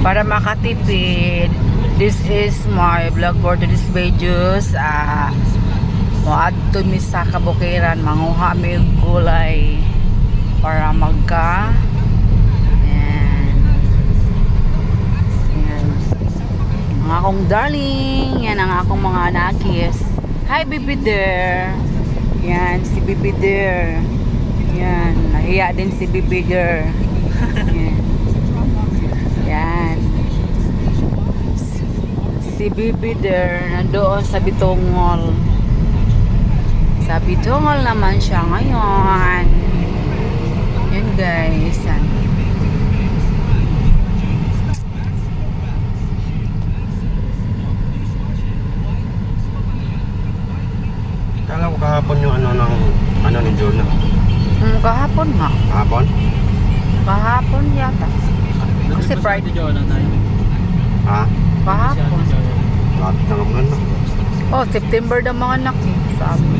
para makatipid. This is my vlog for today's videos. Moadto mi sa kabukiran, manguha mi og gulay para magka ang akong darling, yan ang akong mga anakis. Hi baby there. Yan si baby there. Yan, nahiya din si baby there. Yan. Si baby there nandoon sa Bitongol. Sa Bitongol naman siya ngayon. Yan guys. Yan. Kala ko kahapon yung ano ni Jorna. Kahapon nga. Kahapon? Kahapon yata. Kasi Friday. Ha? Kahapon. Lahat na naman na. Oh, September na mga anak. Sabi.